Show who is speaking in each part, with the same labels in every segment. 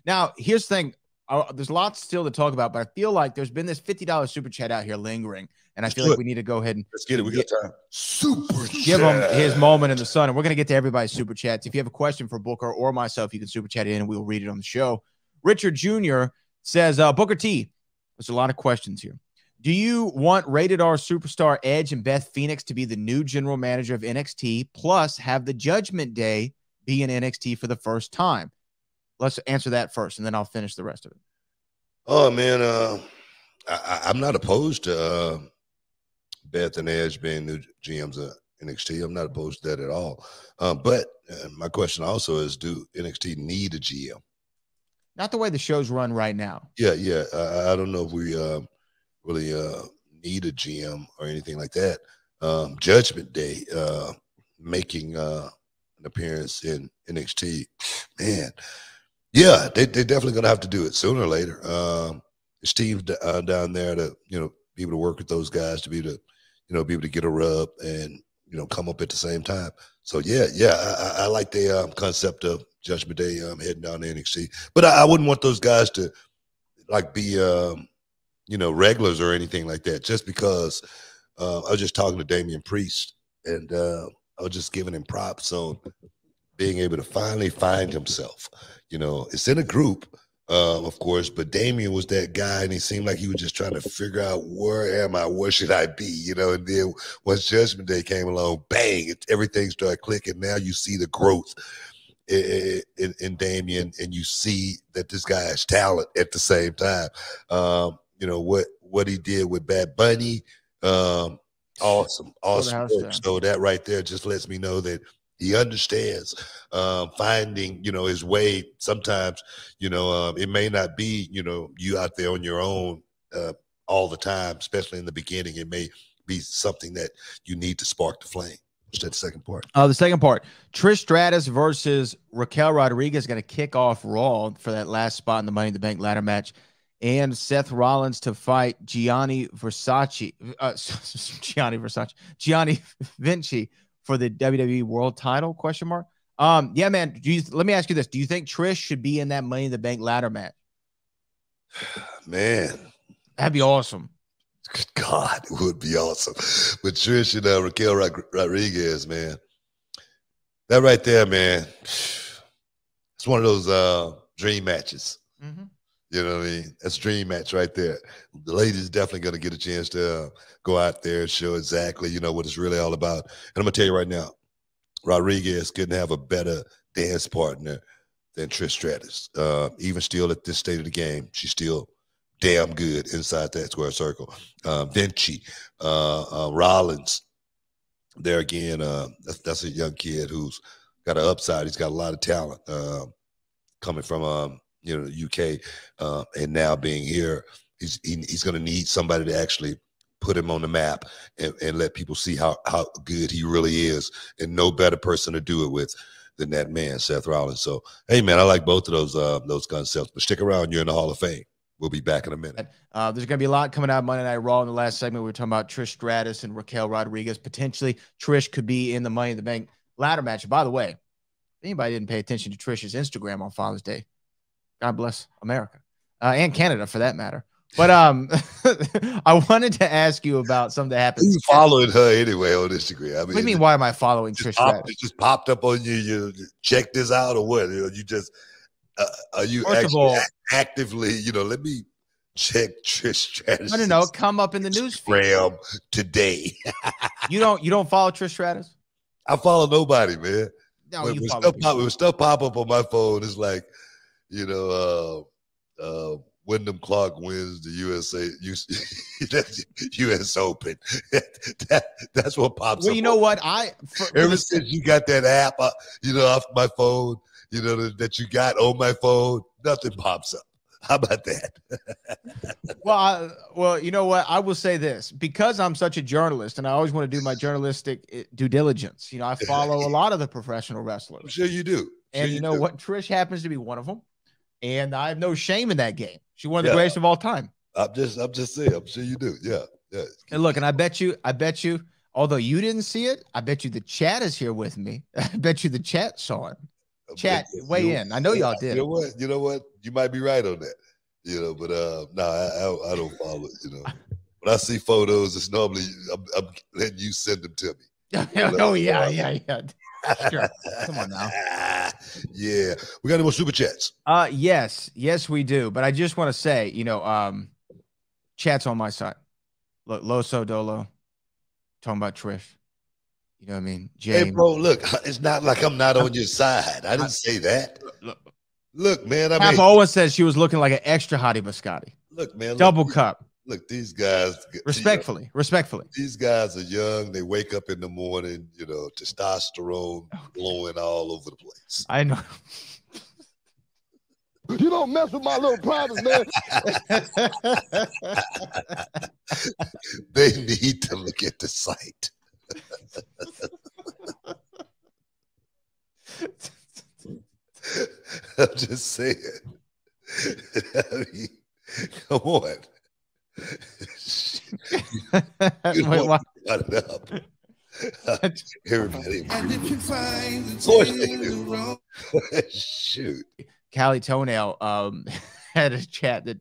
Speaker 1: Now, here's the thing. There's lots still to talk about, but I feel like there's been this $50 super chat out here lingering, and I feel like we need to go ahead and
Speaker 2: let's get it. We got time. Super
Speaker 1: give him his moment in the sun, and we're going to get to everybody's super chats. If you have a question for Booker or myself, you can super chat in, and we'll read it on the show. Richard Jr. says, Booker T, there's a lot of questions here. Do you want rated R superstar Edge and Beth Phoenix to be the new general manager of NXT, plus have the Judgment Day be in NXT for the first time? Let's answer that first, and then I'll finish the rest of it.
Speaker 2: Oh, man, I'm not opposed to Beth and Edge being new GMs of NXT. I'm not opposed to that at all. But my question also is, do NXT need a GM?
Speaker 1: Not the way the show's run right now.
Speaker 2: Yeah. I don't know if we really need a GM or anything like that. Judgment Day making an appearance in NXT, man. Yeah, they're definitely going to have to do it sooner or later. Steve down there to, be able to work with those guys, to be able to, be able to get a rub and, come up at the same time. So, yeah, I like the concept of Judgment Day heading down to NXT. But I wouldn't want those guys to, like, be, regulars or anything like that, just because I was just talking to Damian Priest, and I was just giving him props on being able to finally find himself. It's in a group, of course, but Damian was that guy, and he seemed like he was just trying to figure out, where am I? Where should I be? And then once Judgment Day came along, bang, everything started clicking. Now you see the growth in Damian, and you see that this guy has talent at the same time. What he did with Bad Bunny, awesome work. So that right there just lets me know that he understands finding, his way. Sometimes, it may not be, you out there on your own all the time, especially in the beginning. It may be something that you need to spark the flame. What's that second part?
Speaker 1: The second part, Trish Stratus versus Raquel Rodriguez going to kick off Raw for that last spot in the Money in the Bank ladder match. And Seth Rollins to fight Gianni Vinci for the WWE World Title? ? Yeah, man. Let me ask you this: do you think Trish should be in that Money in the Bank ladder match?
Speaker 2: Man,
Speaker 1: that'd be awesome.
Speaker 2: Good God, it would be awesome. But Trish and Raquel Rodriguez, man, that right there, man, it's one of those dream matches.
Speaker 1: Mm-hmm.
Speaker 2: You know what I mean? That's a dream match right there. The ladies definitely going to get a chance to go out there and show exactly, what it's really all about. And I'm going to tell you right now, Rodriguez couldn't have a better dance partner than Trish Stratus. Even still at this state of the game, she's still damn good inside that square circle. Vinci, Rollins, there again, that's a young kid who's got an upside. He's got a lot of talent coming from UK, and now being here, he's going to need somebody to actually put him on the map and let people see how good he really is, and no better person to do it with than that man, Seth Rollins. So, hey, man, I like both of those concepts, but stick around. You're in the Hall of Fame. We'll be back in a minute.
Speaker 1: There's going to be a lot coming out of Monday Night Raw in the last segment. We were talking about Trish Stratus and Raquel Rodriguez. Potentially, Trish could be in the Money in the Bank ladder match. By the way, if anybody didn't pay attention to Trish's Instagram on Father's Day, God bless America and Canada for that matter. But I wanted to ask you about something that happened.
Speaker 2: You following her anyway on Instagram? I mean,
Speaker 1: what do you mean? Why am I following Trish Stratus?
Speaker 2: It just popped up on you. You check this out or what? You just are you actively? Let me check Trish Stratus.
Speaker 1: No. Come up in the news
Speaker 2: feed today.
Speaker 1: You don't follow Trish Stratus?
Speaker 2: I follow nobody, man.
Speaker 1: No,
Speaker 2: when stuff pop up on my phone, it's like, Wyndham Clark wins the US Open. That's what pops up.
Speaker 1: Well, you know what?
Speaker 2: Ever since you got that app, off my phone, that you got on my phone, nothing pops up. How about that?
Speaker 1: Well, you know what? I will say this, because I'm such a journalist and I always want to do my journalistic due diligence. I follow a lot of the professional wrestlers.
Speaker 2: I'm sure you do.
Speaker 1: And you know what? Trish happens to be one of them. And I have no shame in that game. She's one of the greatest of all time.
Speaker 2: I'm just saying. I'm sure you do. Yeah.
Speaker 1: And look, and I bet you, although you didn't see it, I bet you the chat is here with me. I bet you the chat saw it. Chat, weigh in. I know y'all did.
Speaker 2: You know what? You know what? You might be right on that. You know, but no, I don't follow it. You know, when I see photos, it's normally I'm letting you send them to me.
Speaker 1: Oh yeah. Sure. Come on now.
Speaker 2: Yeah, we got any more super chats?
Speaker 1: Yes, we do. But I just want to say, you know, chat's on my side. Look, Loso Dolo talking about Trish. You know what I mean? James.
Speaker 2: Hey, bro, look, it's not like I'm not on your side. I didn't say that. Look, man. I mean,
Speaker 1: Owen says she was looking like an extra hottie biscotti.
Speaker 2: Look, man.
Speaker 1: Double cup.
Speaker 2: Look, these guys.
Speaker 1: Respectfully.
Speaker 2: These guys are young. They wake up in the morning, you know, testosterone blowing all over the place.
Speaker 1: I know.
Speaker 3: You don't mess with my little privates, man.
Speaker 2: They need to look at the site. I'm just saying. I mean, come on.
Speaker 1: Wait, what?
Speaker 2: Cut it up. Everybody. Shoot.
Speaker 1: 𝐒𝐞𝐞𝐝 had a chat that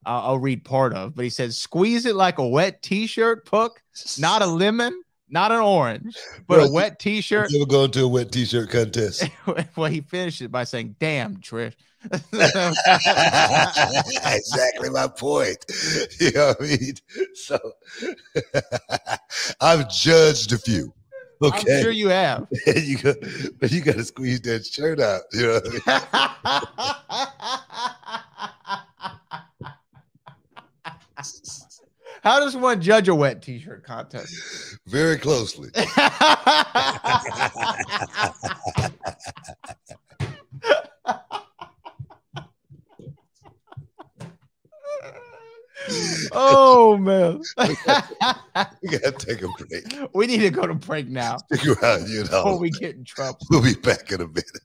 Speaker 1: I'll read part of, but he said, "Squeeze it like a wet T-shirt, Puck. Not a lemon, not an orange, but a wet T-shirt."
Speaker 2: You ever go into a wet T-shirt contest?
Speaker 1: Well, he finished it by saying, "Damn, Trish."
Speaker 2: Exactly my point. You know what I mean? So I've judged a few. Okay,
Speaker 1: I'm sure you have.
Speaker 2: But you got to squeeze that shirt out. You know what I mean?
Speaker 1: How does one judge a wet T-shirt contest?
Speaker 2: Very closely.
Speaker 1: Oh man,
Speaker 2: we gotta take a break.
Speaker 1: We need to go to break now.
Speaker 2: Stick around, you know.
Speaker 1: Before we get in trouble.
Speaker 2: We'll be back in a minute.